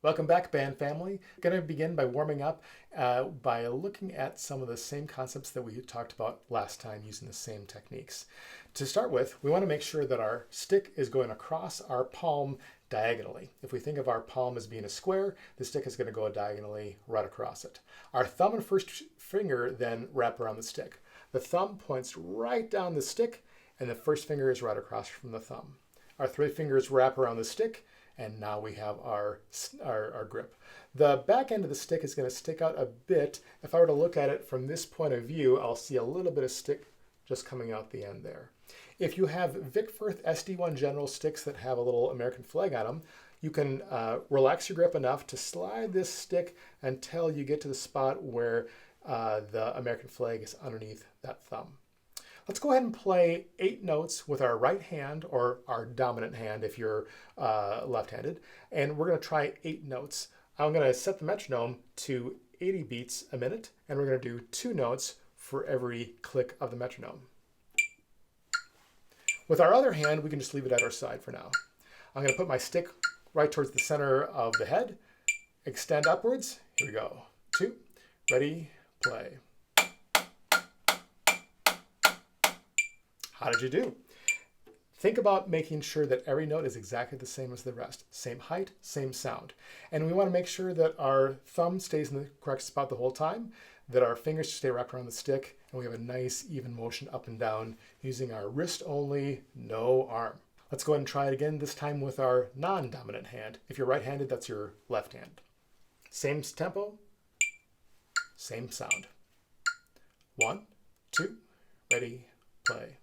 Welcome back, band family. Going to begin by warming up by looking at some of the same concepts that we talked about last time using the same techniques. To start with, we want to make sure that our stick is going across our palm diagonally. If we think of our palm as being a square, the stick is going to go diagonally right across it. Our thumb and first finger then wrap around the stick. The thumb points right down the stick, and the first finger is right across from the thumb. Our three fingers wrap around the stick, and now we have our grip. The back end of the stick is going to stick out a bit. If I were to look at it from this point of view, I'll see a little bit of stick just coming out the end there. If you have Vic Firth SD1 General sticks that have a little American flag on them, you can relax your grip enough to slide this stick until you get to the spot where the American flag is underneath that thumb. Let's go ahead and play 8 notes with our right hand, or our dominant hand if you're left-handed, and we're going to try 8 notes. I'm going to set the metronome to 80 beats a minute, and we're going to do 2 notes for every click of the metronome. With our other hand, we can just leave it at our side for now. I'm going to put my stick right towards the center of the head, extend upwards. Here we go. 2, ready, play. How did you do? Think about making sure that every note is exactly the same as the rest. Same height, same sound. And we want to make sure that our thumb stays in the correct spot the whole time, that our fingers stay wrapped around the stick, and we have a nice even motion up and down using our wrist only, no arm. Let's go ahead and try it again, this time with our non-dominant hand. If you're right-handed, that's your left hand. Same tempo, same sound. 1, 2, ready, play.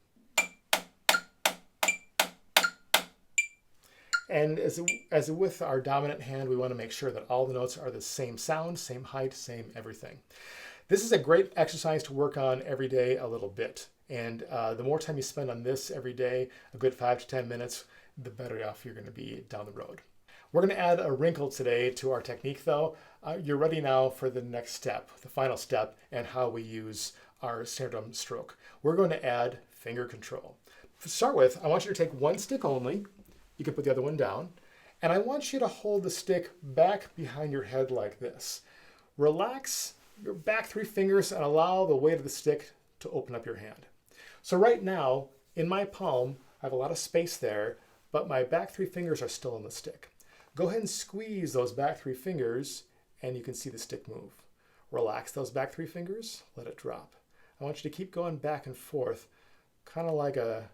And as with our dominant hand, we want to make sure that all the notes are the same sound, same height, same everything. This is a great exercise to work on every day a little bit. And the more time you spend on this every day, a good 5 to 10 minutes, the better off you're going to be down the road. We're going to add a wrinkle today to our technique though. You're ready now for the next step, the final step, and how we use our snare drum stroke. We're going to add finger control. To start with, I want you to take one stick only. You can put the other one down. And I want you to hold the stick back behind your head like this. Relax your back 3 fingers and allow the weight of the stick to open up your hand. So right now, in my palm, I have a lot of space there, but my back 3 fingers are still in the stick. Go ahead and squeeze those back 3 fingers and you can see the stick move. Relax those back 3 fingers, let it drop. I want you to keep going back and forth, kind of like a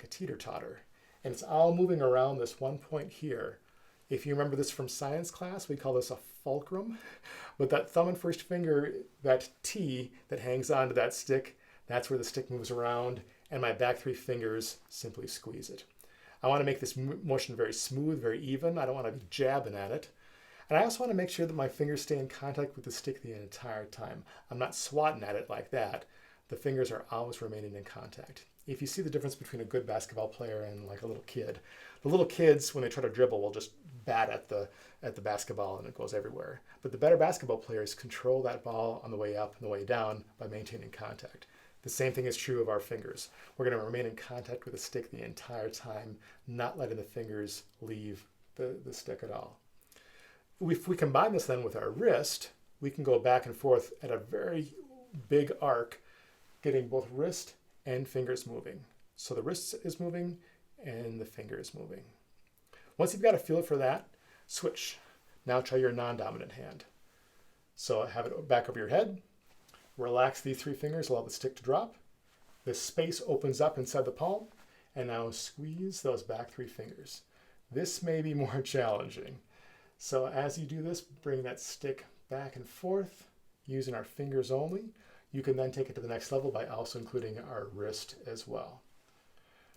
teeter-totter. And it's all moving around this one point here. If you remember this from science class, we call this a fulcrum. With that thumb and first finger, that T that hangs onto that stick, that's where the stick moves around, and my back 3 fingers simply squeeze it. I want to make this motion very smooth, very even. I don't want to be jabbing at it. And I also want to make sure that my fingers stay in contact with the stick the entire time. I'm not swatting at it like that. The fingers are always remaining in contact. If you see the difference between a good basketball player and like a little kid, the little kids, when they try to dribble, will just bat at the basketball and it goes everywhere. But the better basketball players control that ball on the way up and the way down by maintaining contact. The same thing is true of our fingers. We're going to remain in contact with the stick the entire time, not letting the fingers leave the stick at all. If we combine this then with our wrist, we can go back and forth at a very big arc, getting both wrist and fingers moving. So the wrist is moving and the finger is moving. Once you've got a feel for that, switch. Now try your non-dominant hand. So have it back over your head. Relax these 3 fingers, allow the stick to drop. The space opens up inside the palm, and now squeeze those back 3 fingers. This may be more challenging. So as you do this, bring that stick back and forth using our fingers only. You can then take it to the next level by also including our wrist as well.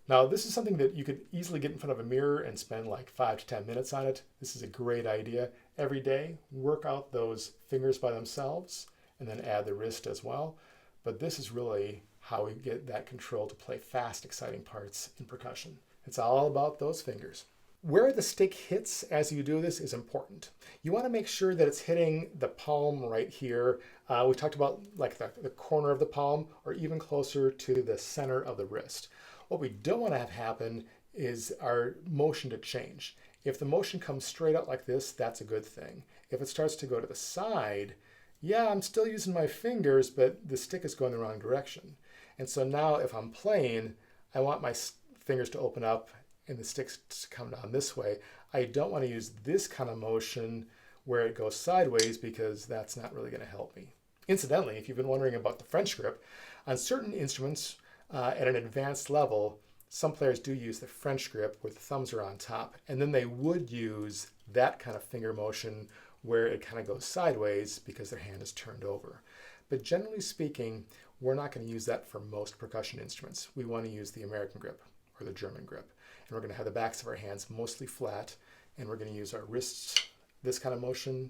Now, this is something that you could easily get in front of a mirror and spend like 5 to 10 minutes on it. This is a great idea. Every day, work out those fingers by themselves and then add the wrist as well. But this is really how we get that control to play fast, exciting parts in percussion. It's all about those fingers. Where the stick hits as you do this is important. You want to make sure that it's hitting the palm right here. We talked about like the corner of the palm or even closer to the center of the wrist. What we don't want to have happen is our motion to change. If the motion comes straight out like this, that's a good thing. If it starts to go to the side, yeah, I'm still using my fingers, but the stick is going the wrong direction. And so now if I'm playing, I want my fingers to open up and the sticks to come down this way. I don't want to use this kind of motion where it goes sideways because that's not really going to help me. Incidentally, if you've been wondering about the French grip, on certain instruments at an advanced level, some players do use the French grip where the thumbs are on top, and then they would use that kind of finger motion where it kind of goes sideways because their hand is turned over. But generally speaking, we're not going to use that for most percussion instruments. We want to use the American grip or the German grip. And we're going to have the backs of our hands mostly flat, and we're going to use our wrists, this kind of motion,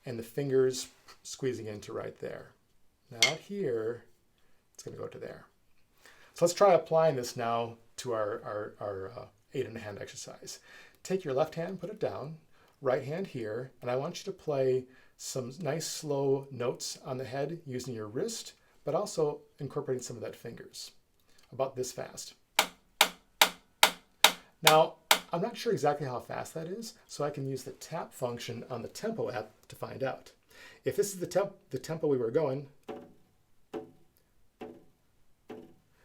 and the fingers squeezing into right there. Now out here, it's going to go to there. So let's try applying this now to our 8-in-a-hand exercise. Take your left hand, put it down, right hand here, and I want you to play some nice slow notes on the head using your wrist, but also incorporating some of that fingers, about this fast. Now, I'm not sure exactly how fast that is, so I can use the tap function on the Tempo app to find out. If this is the tempo we were going,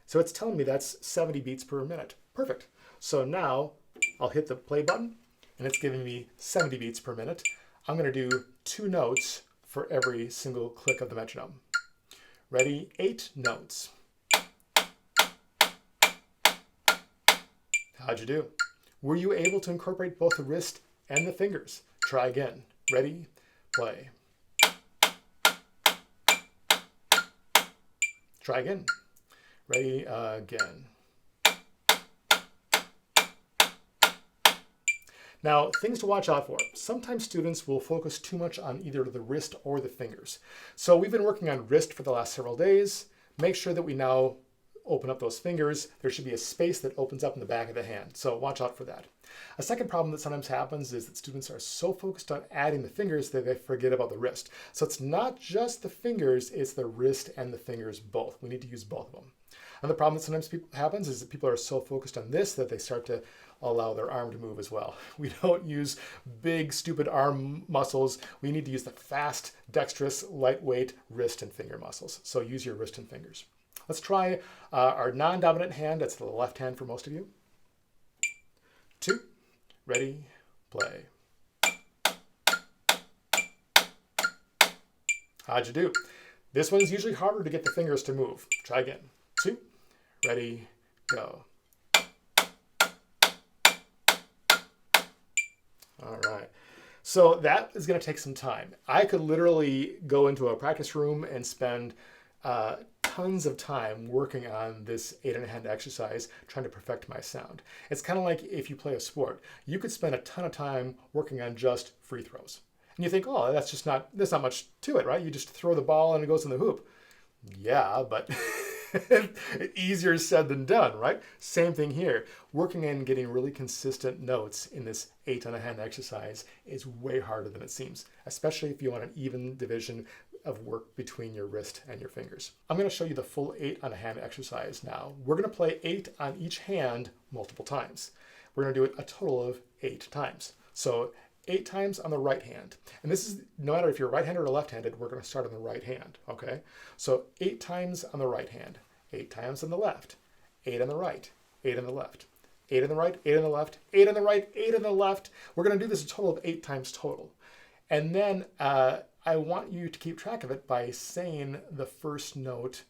so it's telling me that's 70 beats per minute. Perfect. So now I'll hit the play button and it's giving me 70 beats per minute. I'm going to do 2 notes for every single click of the metronome. Ready? 8 notes. How'd you do? Were you able to incorporate both the wrist and the fingers? Try again. Ready? Play. Try again. Ready? Again. Now, things to watch out for. Sometimes students will focus too much on either the wrist or the fingers. So we've been working on wrist for the last several days. Make sure that we now open up those fingers. There should be a space that opens up in the back of the hand. So watch out for that. A second problem that sometimes happens is that students are so focused on adding the fingers that they forget about the wrist. So it's not just the fingers, it's the wrist and the fingers both. We need to use both of them. And the problem that sometimes happens is that people are so focused on this that they start to allow their arm to move as well. We don't use big, stupid arm muscles. We need to use the fast, dexterous, lightweight wrist and finger muscles. So use your wrist and fingers. Let's try our non-dominant hand. That's the left hand for most of you. 2, ready, play. How'd you do? This one's usually harder to get the fingers to move. Try again. 2, ready, go. All right. So that is going to take some time. I could literally go into a practice room and spend tons of time working on this 8-in-a-hand exercise, trying to perfect my sound. It's kind of like if you play a sport. You could spend a ton of time working on just free throws. And you think, oh, there's not much to it, right? You just throw the ball and it goes in the hoop. Yeah, but easier said than done, right? Same thing here. Working and getting really consistent notes in this 8-in-a-hand exercise is way harder than it seems, especially if you want an even division of work between your wrist and your fingers. I'm going to show you the full 8-on-a-hand exercise now. We're going to play 8 on each hand multiple times. We're going to do it a total of 8 times. So 8 times on the right hand. And this is, no matter if you're right-handed or left-handed, we're going to start on the right hand, okay? So 8 times on the right hand, 8 times on the left, 8 on the right, 8 on the left, 8 on the right, 8 on the left, 8 on the right, 8 on the left. We're going to do this a total of 8 times total. And then I want you to keep track of it by saying the first note,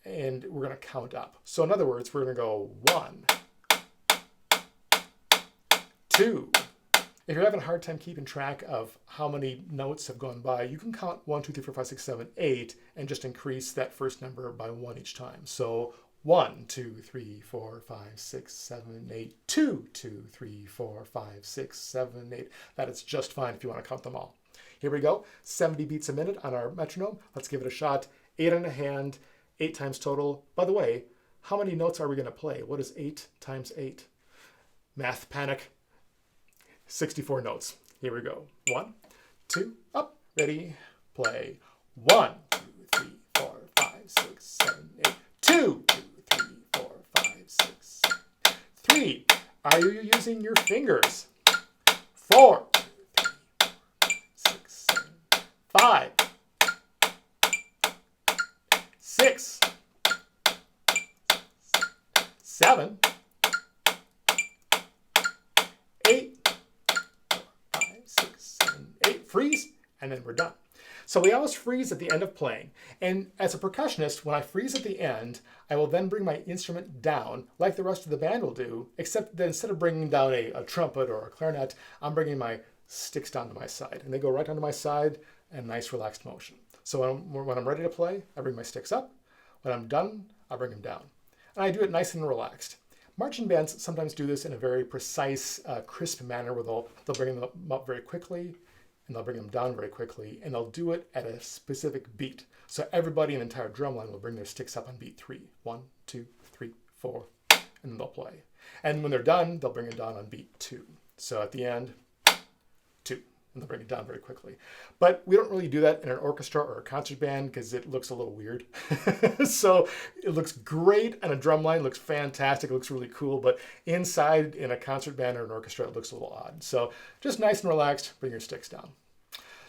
and we're going to count up. So in other words, we're going to go 1, 2. If you're having a hard time keeping track of how many notes have gone by, you can count 1, 2, 3, 4, 5, 6, 7, 8, and just increase that first number by 1 each time. So 1, 2, 3, 4, 5, 6, 7, 8, 2, 2, 3, 4, 5, 6, 7, 8. That is just fine if you want to count them all. Here we go, 70 beats a minute on our metronome. Let's give it a shot. 8-on-a-hand, 8 times total. By the way, how many notes are we going to play? What is 8 times 8? Math panic. 64 notes. Here we go. 1, 2, up, ready, play. 1, 2, 3, 4, 5, 6, 7, 8. 2, 2, 3, 4, 5, 6, 7, 3. Are you using your fingers? 4, 6, 7, 5, 6, 7, 8, 5, 6, 7, 8. Freeze, and then we're done. So we always freeze at the end of playing. And as a percussionist, when I freeze at the end, I will then bring my instrument down like the rest of the band will do, except that instead of bringing down a trumpet or a clarinet, I'm bringing my sticks down to my side. And they go right down to my side in nice relaxed motion. So when I'm ready to play, I bring my sticks up. When I'm done, I bring them down. And I do it nice and relaxed. Marching bands sometimes do this in a very precise, crisp manner where they'll bring them up very quickly, and they'll bring them down very quickly, and they'll do it at a specific beat. So everybody in the entire drum line will bring their sticks up on beat 3. 1, 2, 3, 4, and then they'll play. And when they're done, they'll bring it down on beat 2. So at the end, 2, and they'll bring it down very quickly. But we don't really do that in an orchestra or a concert band because it looks a little weird. So it looks great on a drum line, looks fantastic, it looks really cool, but inside in a concert band or an orchestra, it looks a little odd. So just nice and relaxed, bring your sticks down.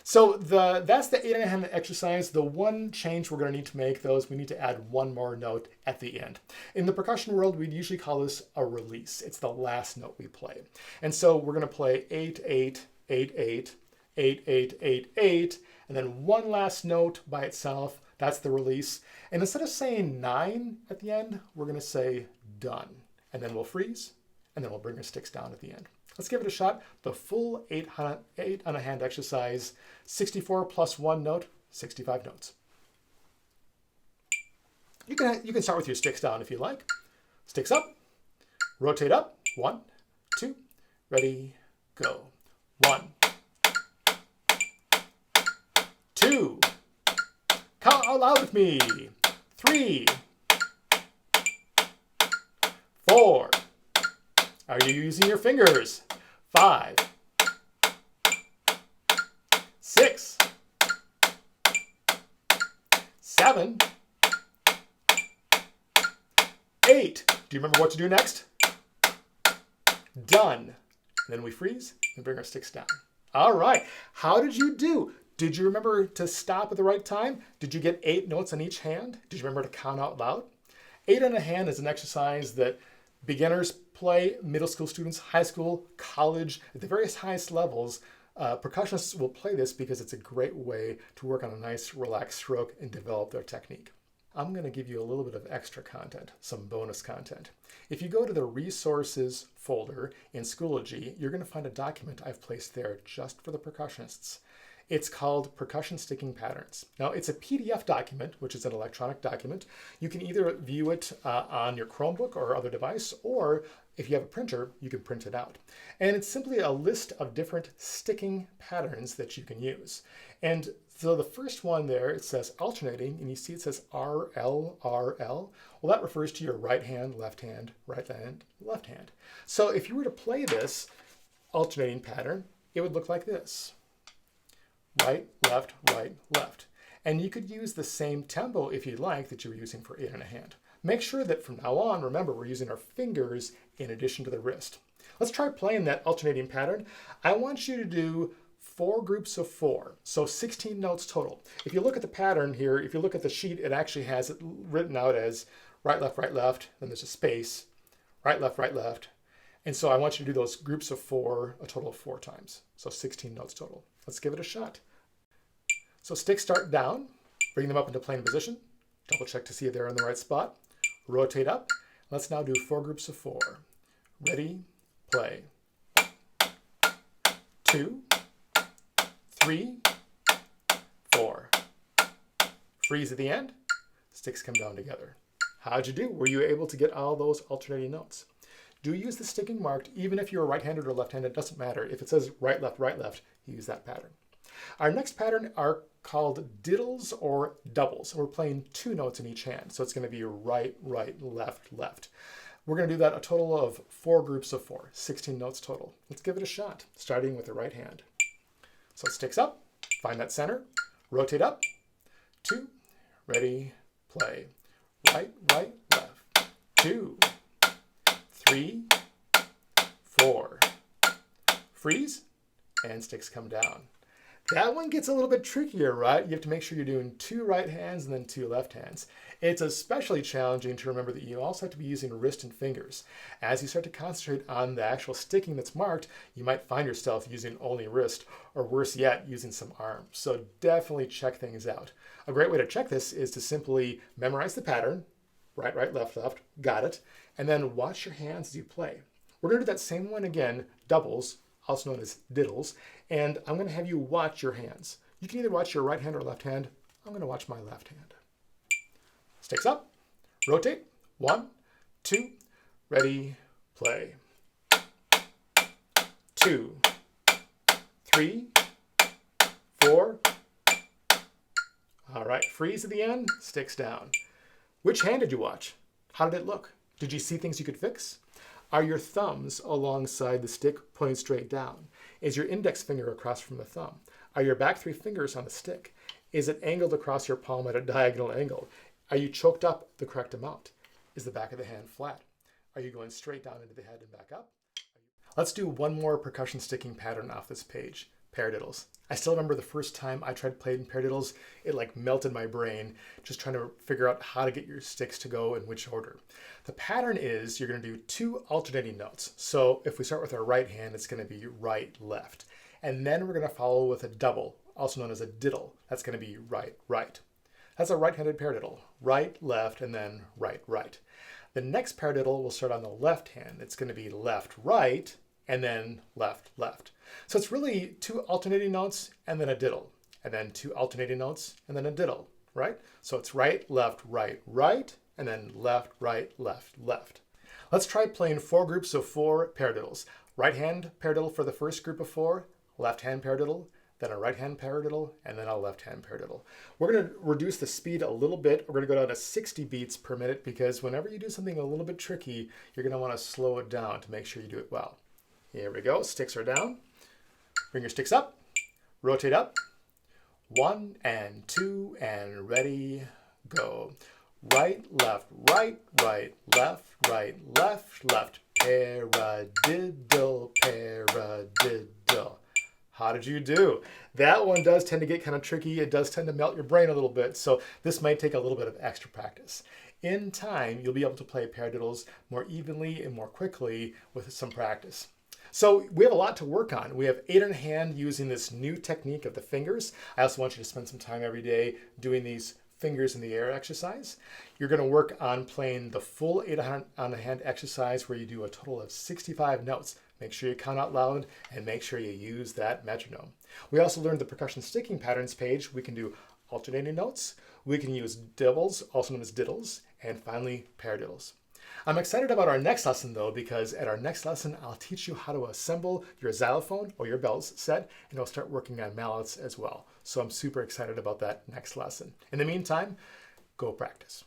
So that's the 8-hand exercise. The one change we're going to need to make, though, is we need to add one more note at the end. In the percussion world, we'd usually call this a release. It's the last note we play. And so we're going to play 8, 8, 8, 8, 8, 8, 8, 8, and then one last note by itself. That's the release. And instead of saying 9 at the end, we're going to say done. And then we'll freeze, and then we'll bring our sticks down at the end. Let's give it a shot. The full 8-on-a-hand exercise, 64 plus 1 note, 65 notes. You can start with your sticks down if you like. Sticks up, rotate up, 1, 2, ready, go. 1, 2, count out loud with me. 3, 4, are you using your fingers? 5, 6, 7, 8. Do you remember what to do next? Done. And then we freeze and bring our sticks down. All right. How did you do? Did you remember to stop at the right time? Did you get 8 notes on each hand? Did you remember to count out loud? 8-on-a-hand is an exercise that beginners play, middle school students, high school, college, at the various highest levels. Percussionists will play this because it's a great way to work on a nice relaxed stroke and develop their technique. I'm going to give you a little bit of extra content, some bonus content. If you go to the resources folder in Schoology, you're going to find a document I've placed there just for the percussionists. It's called Percussion Sticking Patterns. Now, it's a PDF document, which is an electronic document. You can either view it on your Chromebook or other device, or if you have a printer, you can print it out. And it's simply a list of different sticking patterns that you can use. And so the first one there, it says alternating, and you see it says RL, RL. Well, that refers to your right hand, left hand, right hand, left hand. So if you were to play this alternating pattern, it would look like this. Right, left, right, left. And you could use the same tempo if you'd like that you were using for 8-on-a-hand. Make sure that from now on, remember, we're using our fingers in addition to the wrist. Let's try playing that alternating pattern. I want you to do 4 groups of 4, so 16 notes total. If you look at the pattern here, if you look at the sheet, it actually has it written out as right, left, then there's a space, right, left. And so I want you to do those groups of 4, a total of 4 times. So 16 notes total. Let's give it a shot. So sticks start down, bring them up into playing position, double check to see if they're in the right spot, rotate up. Let's now do 4 groups of 4. Ready, play. 2, 3, 4. Freeze at the end, sticks come down together. How'd you do? Were you able to get all those alternating notes? Do use the sticking marked, even if you're right-handed or left-handed, it doesn't matter. If it says right, left, you use that pattern. Our next pattern are called diddles or doubles. We're playing 2 notes in each hand. So it's going to be right, left. We're going to do that a total of 4 groups of 4, 16 notes total. Let's give it a shot, starting with the right hand. So sticks up, find that center, rotate up, 2, ready, play. Right, left, 2, 3, 4. Freeze, and sticks come down. That one gets a little bit trickier, right? You have to make sure you're doing 2 right hands and then 2 left hands. It's especially challenging to remember that you also have to be using wrist and fingers. As you start to concentrate on the actual sticking that's marked, you might find yourself using only wrist, or worse yet, using some arm. So definitely check things out. A great way to check this is to simply memorize the pattern, right, right, left, left, got it, and then watch your hands as you play. We're going to do that same one again, doubles, also known as diddles, and I'm going to have you watch your hands. You can either watch your right hand or left hand. I'm going to watch my left hand. Sticks up, rotate, 1, 2, ready, play. 2, 3, 4. All right, freeze at the end, sticks down. Which hand did you watch? How did it look? Did you see things you could fix? Are your thumbs alongside the stick pointing straight down? Is your index finger across from the thumb? Are your back 3 fingers on the stick? Is it angled across your palm at a diagonal angle? Are you choked up the correct amount? Is the back of the hand flat? Are you going straight down into the head and back up? Let's do one more percussion sticking pattern off this page, paradiddles. I still remember the first time I tried playing paradiddles, it like melted my brain, just trying to figure out how to get your sticks to go in which order. The pattern is you're going to do 2 alternating notes. So if we start with our right hand, it's going to be right, left. And then we're going to follow with a double, also known as a diddle. That's going to be right, right. That's a right-handed paradiddle, right, left, and then right, right. The next paradiddle will start on the left hand. It's going to be left, right, and then left, left. So it's really 2 alternating notes and then a diddle, and then 2 alternating notes and then a diddle, right? So it's right, left, right, and then left, right, left, left. Let's try playing 4 groups of 4 paradiddles. Right hand paradiddle for the first group of 4, left hand paradiddle, then a right hand paradiddle, and then a left hand paradiddle. We're going to reduce the speed a little bit. We're going to go down to 60 beats per minute because whenever you do something a little bit tricky, you're going to want to slow it down to make sure you do it well. Here we go. Sticks are down. Bring your sticks up. Rotate up. 1 and 2 and ready, go. Right, left, right, right, left, left. Paradiddle, paradiddle. How did you do? That one does tend to get kind of tricky. It does tend to melt your brain a little bit. So this might take a little bit of extra practice. In time, you'll be able to play paradiddles more evenly and more quickly with some practice. So we have a lot to work on. We have 8 in hand using this new technique of the fingers. I also want you to spend some time every day doing these fingers in the air exercise. You're going to work on playing the full 8 on the hand exercise where you do a total of 65 notes. Make sure you count out loud and make sure you use that metronome. We also learned the percussion sticking patterns page. We can do alternating notes. We can use doubles, also known as diddles, and finally paradiddles. I'm excited about our next lesson though, because at our next lesson, I'll teach you how to assemble your xylophone or your bells set, and I'll start working on mallets as well. So I'm super excited about that next lesson. In the meantime, go practice.